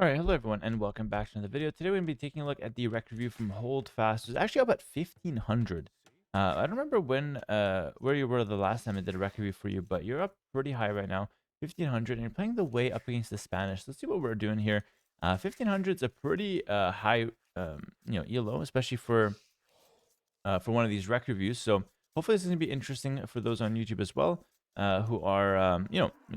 Alright, hello everyone, and welcome back to another video. Today we're going to be taking a look at the rec review from Hold Fast. It's actually up at 1500. I don't remember where you were the last time I did a rec review for you, but you're up pretty high right now, 1500, and you're playing the way up against the Spanish. Let's see what we're doing here. 1500 is a pretty high, elo, especially for one of these rec reviews. So hopefully this is going to be interesting for those on YouTube as well, who are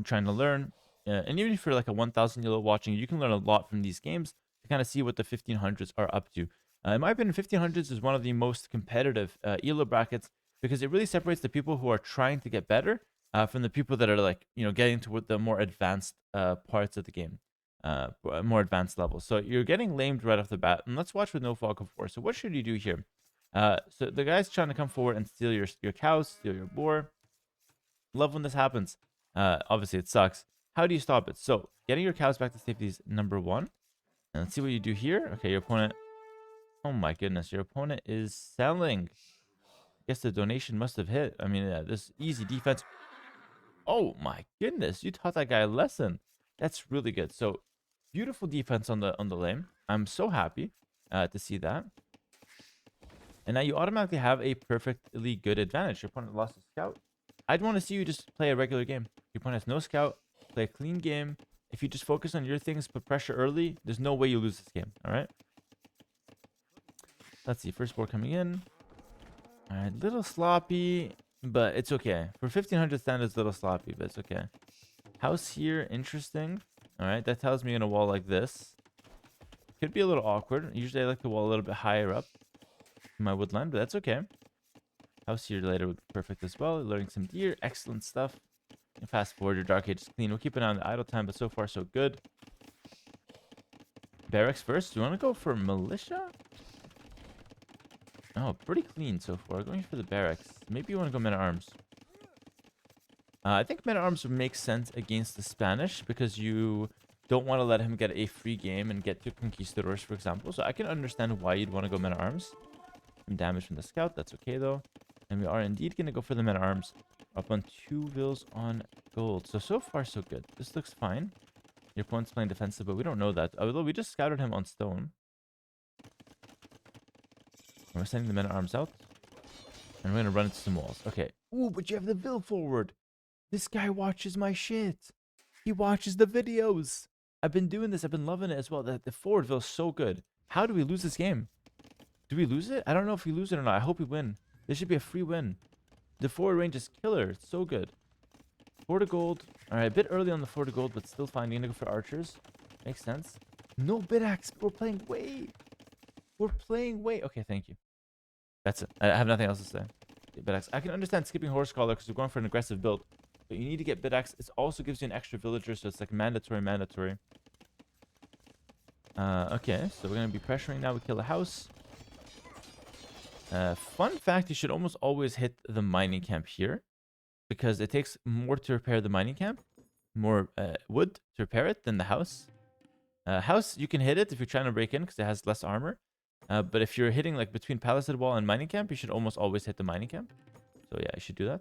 trying to learn. And even if you're like a 1000 elo watching, you can learn a lot from these games to kind of see what the 1500s are up to. In my opinion, 1500s is one of the most competitive elo brackets because it really separates the people who are trying to get better from the people that are like getting toward the more advanced parts of the game, more advanced levels. So you're getting lamed right off the bat. And let's watch with no fog of war. So what should you do here? So the guy's trying to come forward and steal your cows, steal your boar. Love when this happens. Obviously, it sucks. How do you stop it? So, getting your cows back to safety is number one. And let's see what you do here. Okay, your opponent... Oh my goodness, your opponent is selling. I guess the donation must have hit. I mean, this easy defense. Oh my goodness, you taught that guy a lesson. That's really good. So, beautiful defense on the lane. I'm so happy to see that. And now you automatically have a perfectly good advantage. Your opponent lost a scout. I'd want to see you just play a regular game. Your opponent has no scout. Play a clean game. If you just focus on your things, put pressure early, there's no way you lose this game. All right. Let's see. First board coming in. All right. Little sloppy, but it's okay. For 1500 standards, little sloppy, but it's okay. House here, interesting. All right. That tells me in a wall like this. Could be a little awkward. Usually I like the wall a little bit higher up in my woodland, but that's okay. House here later would be perfect as well. Learning some deer. Excellent stuff. And fast forward, your Dark Age is clean. We'll keep an eye on the idle time, but so far so good. Barracks first. Do you want to go for militia? Oh, pretty clean so far. Going for the barracks. Maybe you want to go men-at-arms. I think men-at-arms would make sense against the Spanish because you don't want to let him get a free game and get to Conquistadors, for example. So I can understand why you'd want to go men-at-arms. Some damage from the scout. That's okay, though. And we are indeed going to go for the men-at-arms. Up on 2 vills on gold. So far, so good. This looks fine. Your opponent's playing defensive, but we don't know that. Although we just scouted him on stone. And we're sending the men-at-arms out. And we're going to run into some walls. Okay. Ooh, but you have the vill forward. This guy watches my shit. He watches the videos. I've been doing this. I've been loving it as well. The forward vill is so good. How do we lose this game? Do we lose it? I don't know if we lose it or not. I hope we win. This should be a free win. The forward range is killer. It's so good. 4 to gold. All right, a bit early on the 4 to gold, but still fine. You're going to go for archers. Makes sense. No bid axe. We're playing way. We're playing way. Okay, thank you. That's it. I have nothing else to say. Bid axe. I can understand skipping horse collar because we're going for an aggressive build. But you need to get bid axe. It also gives you an extra villager, so it's like mandatory. Okay, so we're going to be pressuring now. We kill the house. Fun fact, you should almost always hit the mining camp here because it takes more to repair the mining camp, more wood to repair it than the house. House, you can hit it if you're trying to break in because it has less armor. But if you're hitting like between palisade wall and mining camp, you should almost always hit the mining camp. So yeah, you should do that.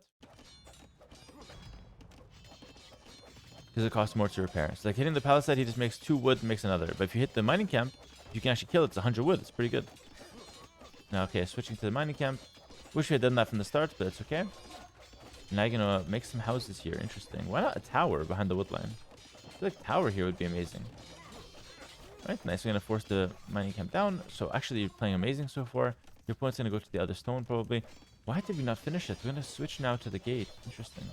Because it costs more to repair. So like hitting the palisade, he just makes 2 wood, makes another. But if you hit the mining camp, you can actually kill it. It's 100 wood. It's pretty good. Now, okay, switching to the mining camp. Wish we had done that from the start, but it's okay. Now you're gonna make some houses here. Interesting. Why not a tower behind the woodline? I feel like tower here would be amazing. Alright, nice. We're gonna force the mining camp down. So actually, you're playing amazing so far. Your opponent's gonna go to the other stone, probably. Why did we not finish it? We're gonna switch now to the gate. Interesting.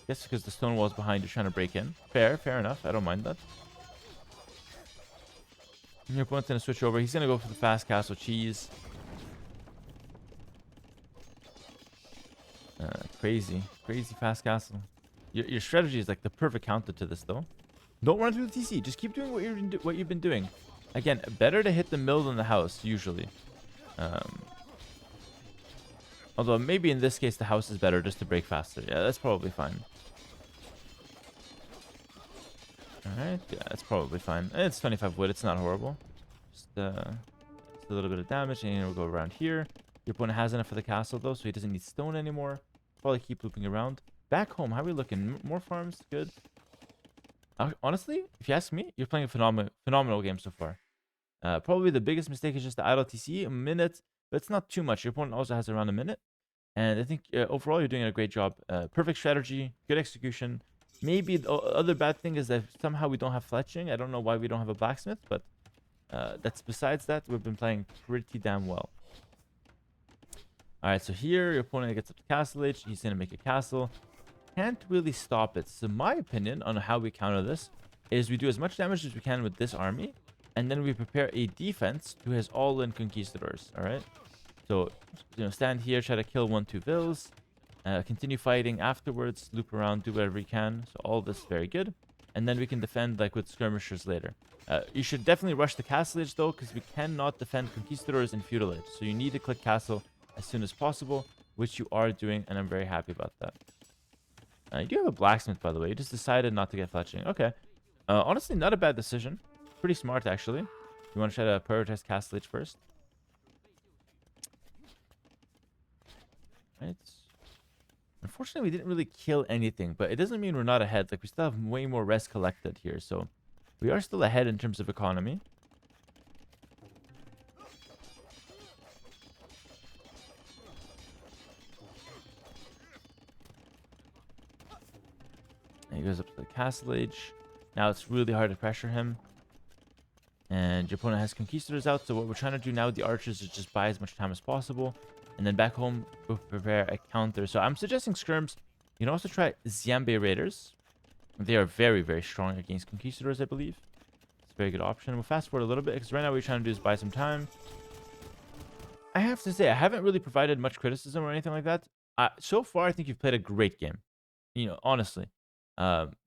Yes, because the stone wall's behind. You're trying to break in. Fair enough. I don't mind that. And your opponent's gonna switch over. He's gonna go for the fast castle cheese. Crazy fast castle. Your strategy is like the perfect counter to this, though. Don't run through the TC. Just keep doing what you've been doing. Again, better to hit the mill than the house usually. Although maybe in this case the house is better just to break faster. Yeah, that's probably fine. All right, yeah, that's probably fine. It's 25 wood. It's not horrible. Just a little bit of damage, and we'll go around here. Your opponent has enough for the castle though, so he doesn't need stone anymore. Probably keep looping around. Back home, how are we looking? More farms? Good. Honestly, if you ask me, you're playing a phenomenal game so far. Probably the biggest mistake is just the idle TC, a minute, but it's not too much. Your opponent also has around a minute. And I think overall you're doing a great job. Perfect strategy, good execution. Maybe the other bad thing is that somehow we don't have fletching. I don't know why we don't have a blacksmith, but that's besides that. We've been playing pretty damn well. All right, so here your opponent gets up to castle age. He's going to make a castle. Can't really stop it. So my opinion on how we counter this is we do as much damage as we can with this army. And then we prepare a defense to his all-in conquistadors. All right. So, stand here, try to kill 1-2 vills. Continue fighting afterwards. Loop around, do whatever you can. So all this is very good. And then we can defend like with skirmishers later. You should definitely rush the castle age though, because we cannot defend conquistadors in feudal age. So you need to click castle as soon as possible, which you are doing, and I'm very happy about that. You do have a blacksmith, by the way. You just decided not to get fletching. Okay. Honestly, not a bad decision. Pretty smart, actually. You want to try to prioritize castle age first. Right. Unfortunately, we didn't really kill anything, but it doesn't mean we're not ahead. Like, we still have way more res collected here, so we are still ahead in terms of economy. And he goes up to the castle age. Now it's really hard to pressure him. And your opponent has conquistadors out, so what we're trying to do now with the archers is just buy as much time as possible. And then back home, we'll prepare a counter. So I'm suggesting skirms. You can also try Ziambe Raiders. They are very, very strong against conquistadors, I believe. It's a very good option. We'll fast forward a little bit, because right now what we're trying to do is buy some time. I have to say, I haven't really provided much criticism or anything like that. So far, I think you've played a great game. Honestly.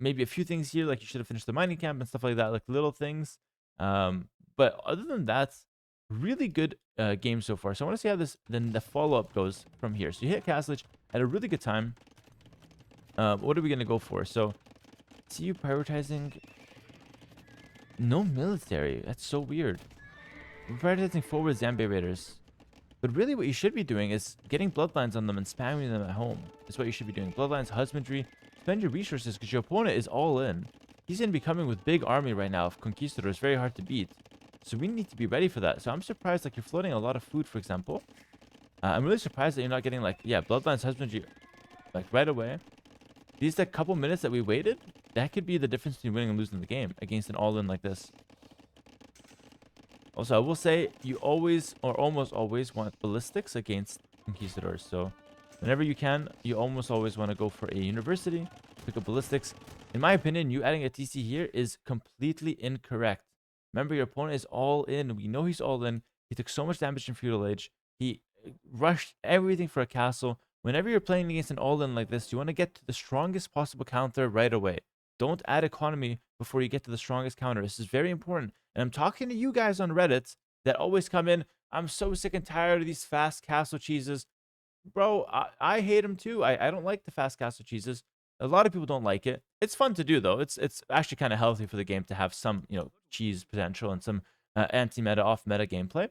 Maybe a few things here, like you should have finished the mining camp and stuff like that, like little things. But other than that, really good game so far. So I want to see how then the follow-up goes from here. So you hit castle age at a really good time. What are we going to go for? So see you prioritizing no military. That's so weird. We're prioritizing forward Zambe Raiders. But really what you should be doing is getting bloodlines on them and spamming them at home. That's what you should be doing. Bloodlines, husbandry. Spend your resources because your opponent is all in. He's going to be coming with big army right now of conquistadors. Very hard to beat. So we need to be ready for that. So I'm surprised like you're floating a lot of food, for example. I'm really surprised that you're not getting like, yeah, bloodlines, husbandry like right away. These like couple minutes that we waited, that could be the difference between winning and losing the game against an all-in like this. Also, I will say you always or almost always want ballistics against conquistadors. So whenever you can, you almost always want to go for a university, pick up ballistics. In my opinion, you adding a TC here is completely incorrect. Remember, your opponent is all in. We know he's all in. He took so much damage in feudal age. He rushed everything for a castle. Whenever you're playing against an all-in like this, you want to get to the strongest possible counter right away. Don't add economy before you get to the strongest counter. This is very important. And I'm talking to you guys on Reddit that always come in, I'm so sick and tired of these fast castle cheeses. Bro, I hate them too. I don't like the fast castle cheeses. A lot of people don't like it. It's fun to do though. It's actually kind of healthy for the game to have some, cheese potential and some anti-meta, off-meta gameplay.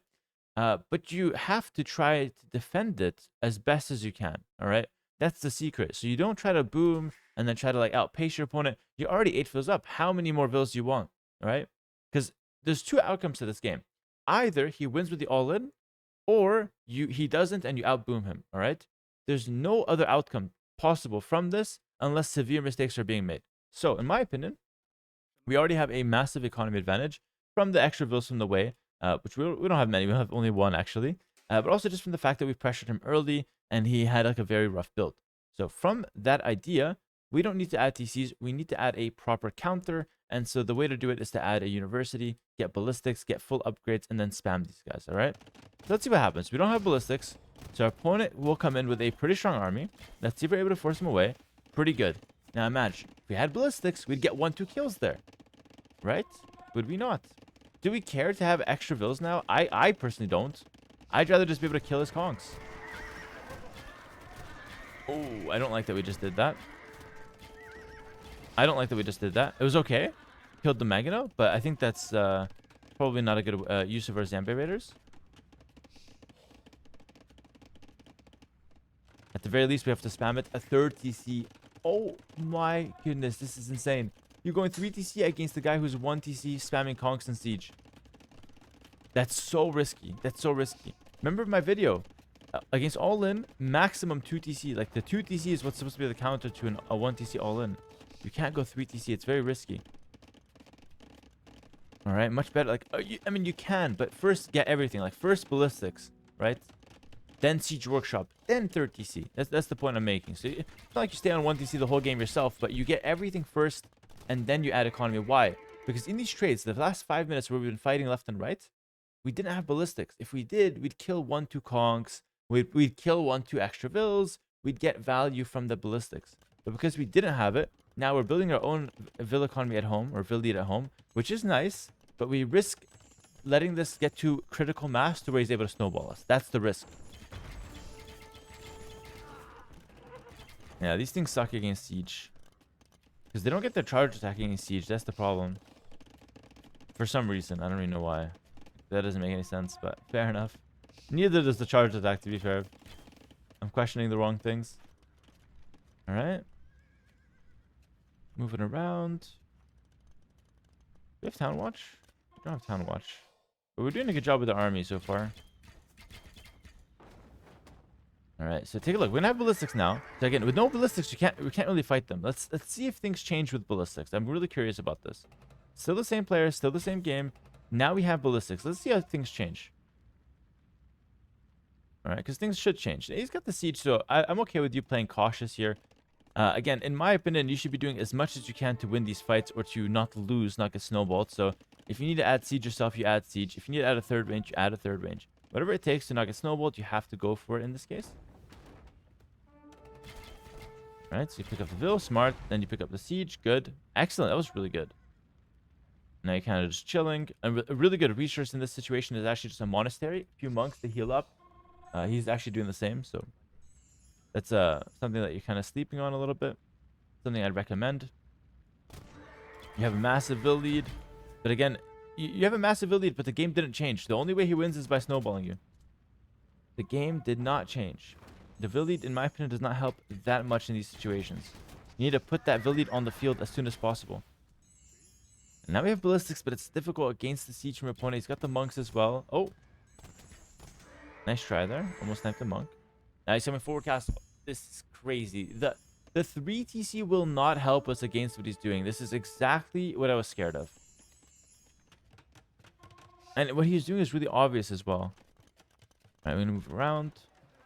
But you have to try to defend it as best as you can. All right, that's the secret. So you don't try to boom and then try to like outpace your opponent. You're already 8 vills up. How many more vills do you want? All right, because there's 2 outcomes to this game. Either he wins with the all-in, or he doesn't and you outboom him. All right, there's no other outcome possible from this unless severe mistakes are being made. So in my opinion, we already have a massive economy advantage from the extra vills from the way, which we don't have many. We have only 1 actually, but also just from the fact that we pressured him early and he had like a very rough build. So from that idea, we don't need to add TCs. We need to add a proper counter. And so the way to do it is to add a university, get ballistics, get full upgrades, and then spam these guys. All right. So let's see what happens. We don't have ballistics. So our opponent will come in with a pretty strong army. Let's see if we're able to force him away. Pretty good. Now imagine, if we had ballistics, we'd get 1-2 kills there. Right? Would we not? Do we care to have extra vills now? I personally don't. I'd rather just be able to kill his conks. Oh, I don't like that we just did that. I don't like that we just did that. It was okay. Killed the Magano, but I think that's probably not a good use of our Zambe Raiders. At the very least, we have to spam it. A 3rd TC. Oh my goodness, this is insane. You're going 3 TC against the guy who's 1 TC spamming conks and siege. That's so risky. That's so risky. Remember my video? Against all-in, maximum 2 TC. Like the 2 TC is what's supposed to be the counter to a 1 TC all-in. You can't go 3 TC. It's very risky. All right, much better. Like, I mean, you can, but first get everything. Like first ballistics, right? Then siege workshop, then 3rd TC. That's the point I'm making. So it's not like you stay on 1 TC the whole game yourself, but you get everything first, and then you add economy. Why? Because in these trades, the last 5 minutes where we've been fighting left and right, we didn't have ballistics. If we did, we'd kill 1-2 conks. We'd kill 1-2 extra vills. We'd get value from the ballistics. But because we didn't have it, now we're building our own vill economy at home, or vill lead at home, which is nice, but we risk letting this get to critical mass to where he's able to snowball us. That's the risk. Yeah, these things suck against siege. Because they don't get their charge attack against siege. That's the problem. For some reason. I don't really know why. That doesn't make any sense, but fair enough. Neither does the charge attack, to be fair. I'm questioning the wrong things. Alright. Moving around. Do we have Town Watch? We don't have Town Watch. But we're doing a good job with the army so far. Alright, so take a look. We're gonna have ballistics now. So again, with no ballistics, we can't really fight them. Let's see if things change with ballistics. I'm really curious about this. Still the same player, still the same game. Now we have ballistics. Let's see how things change. Alright, because things should change. He's got the siege, so I'm okay with you playing cautious here. Again, in my opinion, you should be doing as much as you can to win these fights or to not lose, not get snowballed. So if you need to add siege yourself, you add siege. If you need to add a 3rd range, you add a 3rd range. Whatever it takes to not get snowballed, you have to go for it in this case. Alright, so you pick up the Vill, smart. Then you pick up the siege, good. Excellent, that was really good. Now you're kind of just chilling. A really good resource in this situation is actually just a monastery. A few monks to heal up. He's actually doing the same, so that's something that you're kind of sleeping on a little bit. Something I'd recommend. You have a massive Vill lead. But again, you have a massive Vill lead, but the game didn't change. The only way he wins is by snowballing you. The game did not change. The Vill lead, in my opinion, does not help that much in these situations. You need to put that Vill lead on the field as soon as possible. And now we have ballistics, but it's difficult against the siege from your opponent. He's got the monks as well. Oh. Nice try there. Almost sniped the monk. Now he's coming forward castle. This is crazy. The 3 TC will not help us against what he's doing. This is exactly what I was scared of. And what he's doing is really obvious as well. Alright, we're going to move around.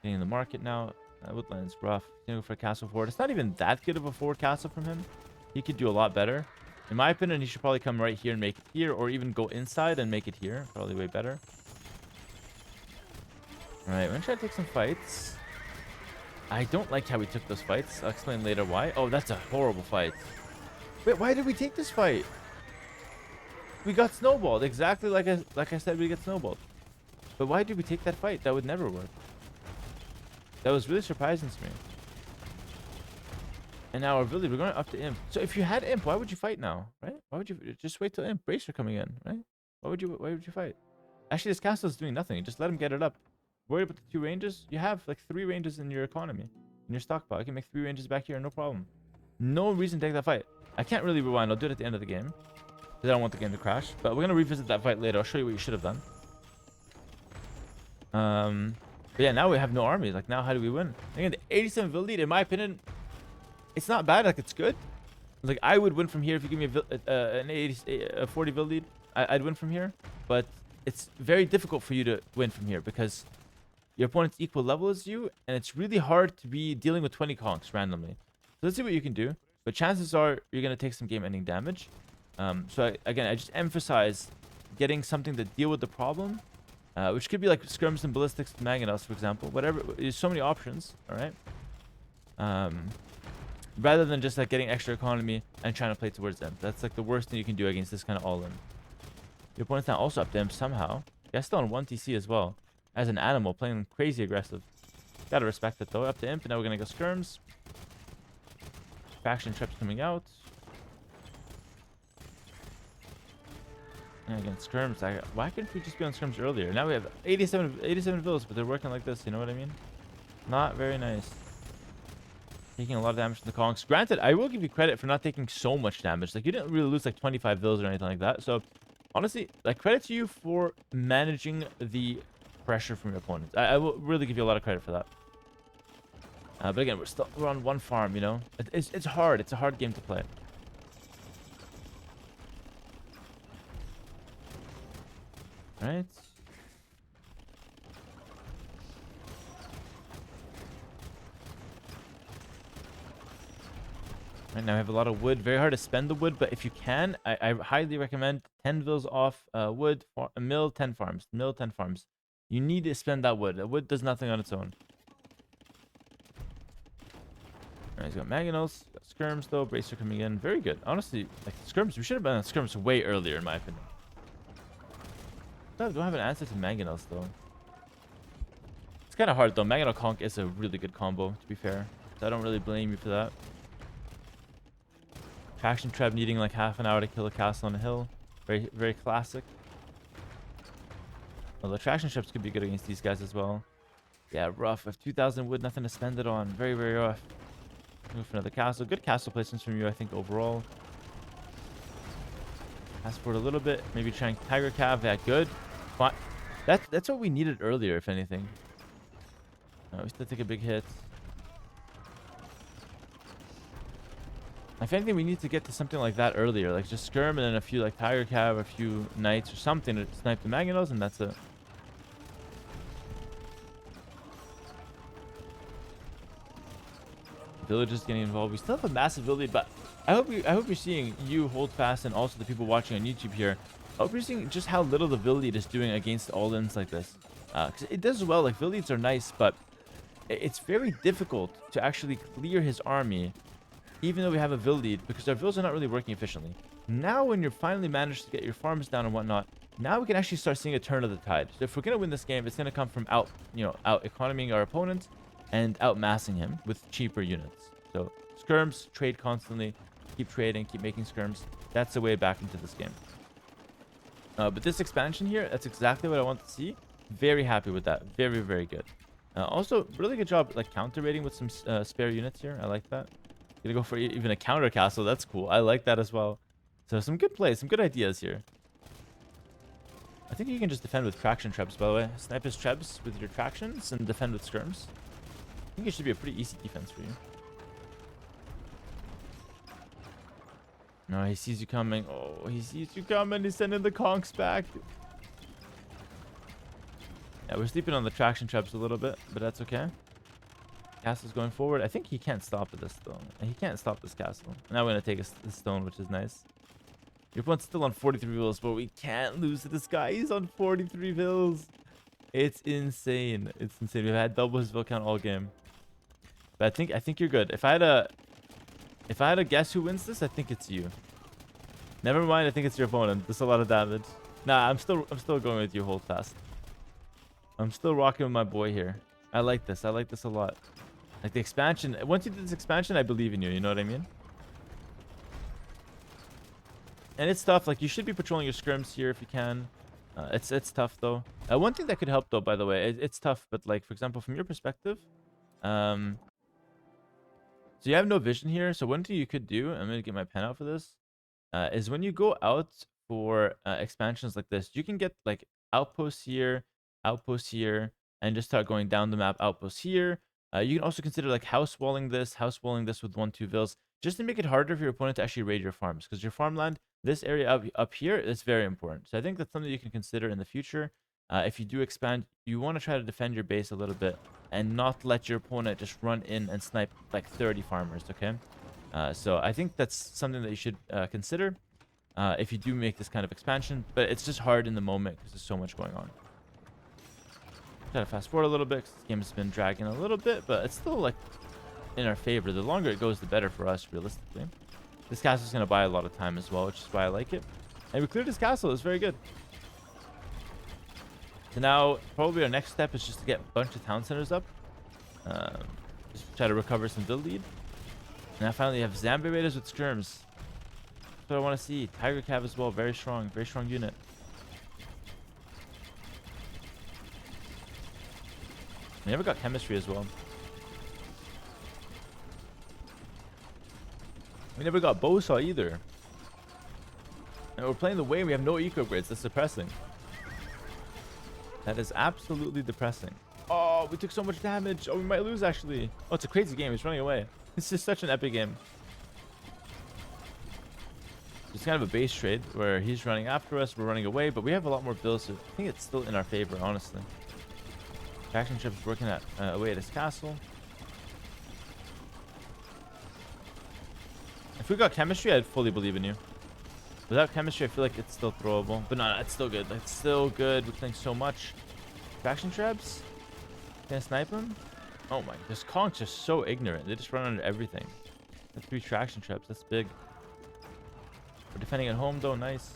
Getting in the market now. Woodland's rough. Going to go for a castle forward. It's not even that good of a forward castle from him. He could do a lot better. In my opinion, he should probably come right here and make it here. Or even go inside and make it here. Probably way better. Alright, we're going to try to take some fights. I don't like how we took those fights. I'll explain later why. Oh, that's a horrible fight. Wait, why did we take this fight? We got snowballed. Exactly like I said we get snowballed. But why did we take that fight? That would never work. That was really surprising to me. And now our village, we're going up to Imp. So if you had Imp, why would you fight now? Right? Why would you just wait till Imp Bracer coming in, right? Why would you fight? Actually, this castle is doing nothing. You just let him get it up. Worry about the 2 ranges? You have like 3 ranges in your economy. In your stockpile. I can make 3 ranges back here, no problem. No reason to take that fight. I can't really rewind. I'll do it at the end of the game. Because I don't want the game to crash. But we're going to revisit that fight later. I'll show you what you should have done. But yeah, now we have no armies. Like, now how do we win? Again, the 87 Vill lead, in my opinion, it's not bad. Like, it's good. Like, I would win from here if you give me a 40 Vill lead. I'd win from here. But it's very difficult for you to win from here because your opponent's equal level as you, and it's really hard to be dealing with 20 conks randomly. So let's see what you can do. But chances are you're going to take some game-ending damage. So again, I just emphasize getting something to deal with the problem, which could be like skirms and ballistics, mangonels, for example. Whatever. There's so many options. All right. Rather than just like getting extra economy and trying to play towards them. That's like the worst thing you can do against this kind of all-in. Your opponent's now also up to him somehow. Yeah, still on 1 TC as well. As an animal, playing crazy aggressive. Gotta respect it though. Up to Imp, and now we're gonna go skirms. Faction trips coming out. And again, skirms. Why couldn't we just be on skirms earlier? Now we have 87 villas, but they're working like this. You know what I mean? Not very nice. Taking a lot of damage from the conks. Granted, I will give you credit for not taking so much damage. Like, you didn't really lose like 25 vills or anything like that. So, honestly, like, credit to you for managing the pressure from your opponents. I will really give you a lot of credit for that. But again, we're on one farm, you know? It's hard. It's a hard game to play. Right? Right now I have a lot of wood. Very hard to spend the wood, but if you can, I highly recommend 10 vills off wood, mill 10 farms. Mill 10 farms. You need to spend that wood. That wood does nothing on its own. Alright, he's got mangonels. Got skirms though. Bracer coming in. Very good. Honestly, like skirms, we should have been on skirms way earlier in my opinion. Don't have an answer to mangonels though. It's kind of hard though. Mangonel conk is a really good combo, to be fair. So I don't really blame you for that. Traction trap needing like half an hour to kill a castle on a hill. Very, very classic. Well, the traction traps could be good against these guys as well. Yeah, rough. If 2,000 wood, nothing to spend it on. Very, very rough. Move for another castle. Good castle placements from you, I think, overall. Fast forward a little bit. Maybe trying Tiger Cav. Yeah, good. Fine. That's what we needed earlier, if anything. We still take a big hit. If anything, we need to get to something like that earlier. Like just skirm and then a few like Tiger Cav, a few knights or something to snipe the mangonels, and that's it. Villagers getting involved. We still have a massive lead, but I hope you're seeing you hold fast, and also the people watching on YouTube here. I hope you're seeing just how little the vill lead is doing against all-ins like this. Because it does well. Like vill leads are nice, but it's very difficult to actually clear his army, even though we have a vill lead, because our vills are not really working efficiently. Now, when you're finally managed to get your farms down and whatnot, now we can actually start seeing a turn of the tide. So if we're gonna win this game, it's gonna come from out economying our opponent and outmassing him with cheaper units. So skirms, trade constantly, keep trading, keep making skirms. That's the way back into this game. But this expansion here, that's exactly what I want to see. Very happy with that. Very, very good. Also, really good job like counter raiding with some spare units here. I like that. Gonna go for even a counter castle. That's cool. I like that as well. So some good plays, some good ideas here. I think you can just defend with traction traps, by the way. Snipe his traps with your tractions and defend with skirms. I think it should be a pretty easy defense for you. No, he sees you coming. Oh, he sees you coming. He's sending the conks back. Yeah, we're sleeping on the traction traps a little bit, but that's okay. Castle's going forward. I think he can't stop this though. He can't stop this castle. Now we're gonna take a stone, which is nice. Your opponent's still on 43 vills, but we can't lose to this guy. He's on 43 vills. It's insane. It's insane. We've had double his vill count all game. But I think you're good. If I had a guess who wins this, I think it's you. Never mind. I think it's your opponent. There's a lot of damage. Nah, I'm still going with you. Hold fast. I'm still rocking with my boy here. I like this. I like this a lot. Like the expansion. Once you do this expansion, I believe in you. You know what I mean? And it's tough. Like you should be patrolling your scrims here if you can. It's tough though. One thing that could help though, by the way, it's tough. But like for example, from your perspective, so you have no vision here. So one thing you could do, I'm gonna get my pen out for this, is when you go out for expansions like this, you can get like outposts here, and just start going down the map. Outposts here. You can also consider like house walling this with 1-2 vills, just to make it harder for your opponent to actually raid your farms, because your farmland, this area up here, is very important. So I think that's something you can consider in the future. If you do expand, you want to try to defend your base a little bit and not let your opponent just run in and snipe like 30 farmers, okay? So I think that's something that you should consider if you do make this kind of expansion, but it's just hard in the moment because there's so much going on. Try to fast forward a little bit because this game has been dragging a little bit, but it's still like in our favor. The longer it goes, the better for us, realistically. This castle is going to buy a lot of time as well, which is why I like it. And we cleared this castle. It's very good. So now, probably our next step is just to get a bunch of town centers up. Just try to recover some build lead. And now finally, you have Zombie Raiders with skirms. That's what I want to see. Tiger Cav as well. Very strong unit. We never got chemistry as well. We never got Bosa either. And we're playing the way we have no eco grids. That's depressing. That is absolutely depressing. Oh, we took so much damage. Oh, we might lose actually. Oh, it's a crazy game. He's running away. This is such an epic game. It's kind of a base trade where he's running after us, we're running away, but we have a lot more builds, so I think it's still in our favor, honestly. Faction ship's working away at his castle. If we got chemistry, I'd fully believe in you. Without chemistry, I feel like it's still throwable. But no, it's still good. It's still good. We're playing so much. Faction traps? Can I snipe him? Oh my, this Kong's just so ignorant. They just run under everything. That's 3 traction traps. That's big. We're defending at home though. Nice.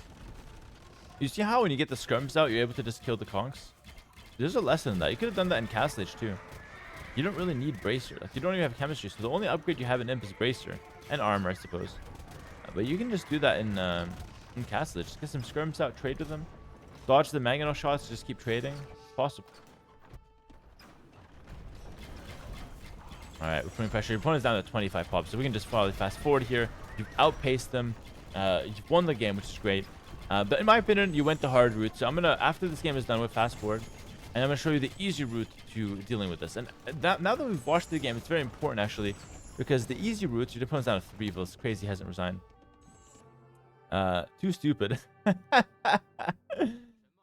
You see how when you get the skirms out, you're able to just kill the Kongs? There's a lesson in that. You could have done that in Castle Age too. You don't really need Bracer. Like, you don't even have chemistry, so the only upgrade you have in Imp is Bracer. And armor, I suppose. But you can just do that in Castle Age. Just get some skirms out, trade with them. Dodge the mangonel shots, just keep trading. It's possible. Alright, we're putting pressure. Your opponent's down to 25 pops, so we can just probably fast forward here. You've outpaced them. You've won the game, which is great. But in my opinion, you went the hard route. So I'm going to, after this game is done, with fast forward. And I'm going to show you the easy route to dealing with this. And now that we've watched the game, it's very important, actually. Because the easy route, your opponent's down to 3 villas. Crazy hasn't resigned. Too stupid.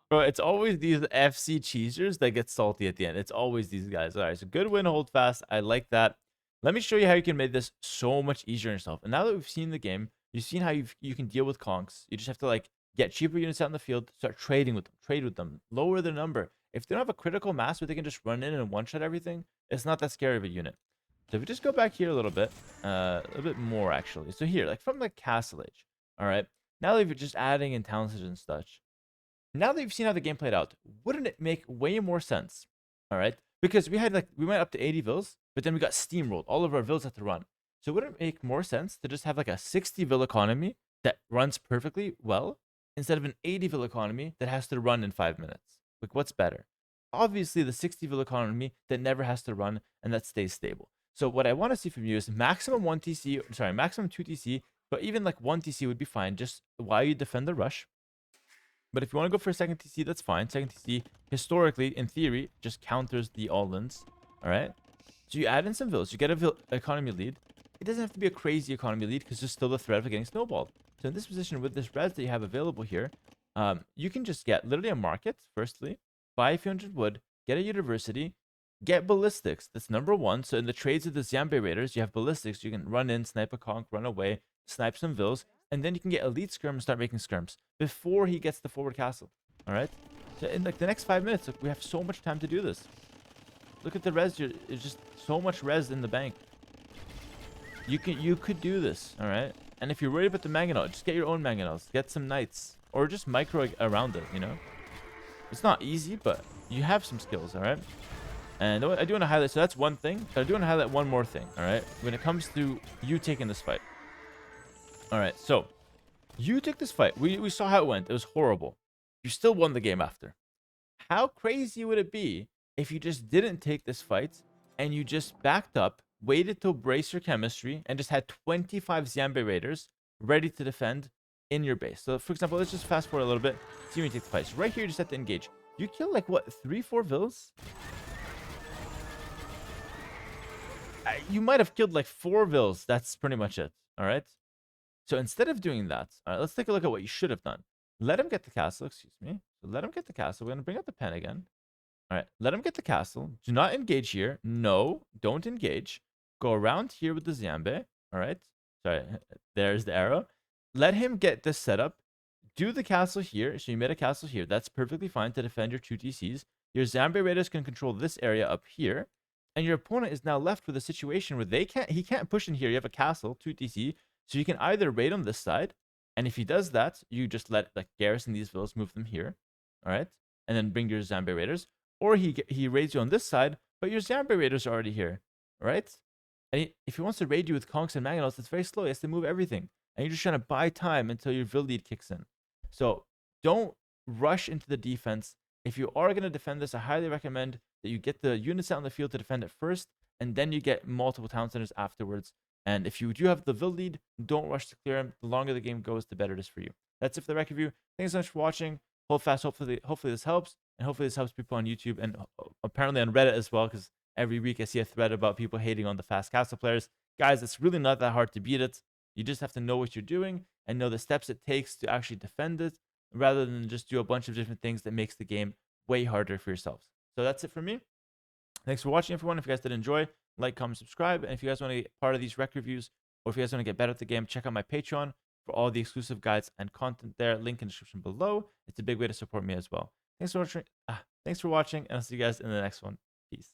Bro, it's always these FC cheesers that get salty at the end. It's always these guys. All right, so good win, hold fast. I like that. Let me show you how you can make this so much easier on yourself. And now that we've seen the game, you've seen how you can deal with conks. You just have to like get cheaper units out in the field, start trading with them, trade with them, lower their number. If they don't have a critical mass where they can just run in and one-shot everything, it's not that scary of a unit. So if we just go back here a little bit more actually. So here, like from the Castle Age, all right. Now that you're just adding in talented and such, now that you've seen how the game played out, wouldn't it make way more sense? All right, because we went up to 80 vills, but then we got steamrolled. All of our vills had to run. So wouldn't it make more sense to just have like a 60 vill economy that runs perfectly well instead of an 80 vill economy that has to run in 5 minutes? Like, what's better? Obviously, the 60 vill economy that never has to run and that stays stable. So what I want to see from you is maximum 1 TC, sorry, maximum 2 TC, but even like 1 TC would be fine just while you defend the rush. But if you want to go for a second TC, that's fine. Second TC, historically, in theory, just counters the all-ins. All right? So you add in some vills. You get a vill economy lead. It doesn't have to be a crazy economy lead because there's still the threat of getting snowballed. So in this position, with this res that you have available here, you can just get literally a market, firstly, buy a few hundred wood, get a university, get ballistics. That's number 1. So in the trades of the Ziambe Raiders, you have ballistics. You can run in, snipe a conk, run away, snipe some vills, and then you can get elite skirm and start making skirms before he gets the forward castle. All right. So in like the next 5 minutes, look, we have so much time to do this. Look at the res. It's just so much res in the bank. You could do this. All right. And if you're worried about the mangonel, just get your own mangonels. Get some knights or just micro around it. You know, it's not easy, but you have some skills. All right. And I do want to highlight. So that's one thing. But I do want to highlight one more thing. All right. When it comes to you taking this fight. All right, so you took this fight. We saw how it went. It was horrible. You still won the game after. How crazy would it be if you just didn't take this fight and you just backed up, waited till brace your chemistry, and just had 25 Ziambe Raiders ready to defend in your base? So, for example, let's just fast forward a little bit. See when you take the fight. So right here, you just have to engage. You kill like, what, 3-4 vills? You might have killed like 4 vills. That's pretty much it. All right? So instead of doing that, all right, let's take a look at what you should have done. Let him get the castle, excuse me. So let him get the castle. We're going to bring up the pen again. All right, let him get the castle. Do not engage here. No, don't engage. Go around here with the Ziambe. All right. Sorry, there's the arrow. Let him get this set up. Do the castle here. So you made a castle here. That's perfectly fine to defend your 2 TCs. Your Ziambe Raiders can control this area up here. And your opponent is now left with a situation where he can't push in here. You have a castle, 2 TC. So you can either raid on this side, and if he does that, you just let like garrison these villas, move them here, all right, and then bring your Ziambe Raiders, or he raids you on this side, but your Ziambe Raiders are already here, all right. And if he wants to raid you with conks and mangonels, it's very slow. He has to move everything, and you're just trying to buy time until your vill lead kicks in. So don't rush into the defense. If you are going to defend this, I highly recommend that you get the units out in the field to defend it first, and then you get multiple town centers afterwards. And if you do have the Vil lead, don't rush to clear him. The longer the game goes, the better it is for you. That's it for the rec review. Thanks so much for watching. Hold fast. Hopefully this helps. And hopefully this helps people on YouTube and apparently on Reddit as well, because every week I see a thread about people hating on the fast castle players. Guys, it's really not that hard to beat it. You just have to know what you're doing and know the steps it takes to actually defend it, rather than just do a bunch of different things that makes the game way harder for yourselves. So that's it for me. Thanks for watching, everyone. If you guys did enjoy, like, comment, subscribe. And if you guys want to get part of these rec reviews, or if you guys want to get better at the game, check out my Patreon for all the exclusive guides and content there. Link in the description below. It's a big way to support me as well. Thanks for watching. And I'll see you guys in the next one. Peace.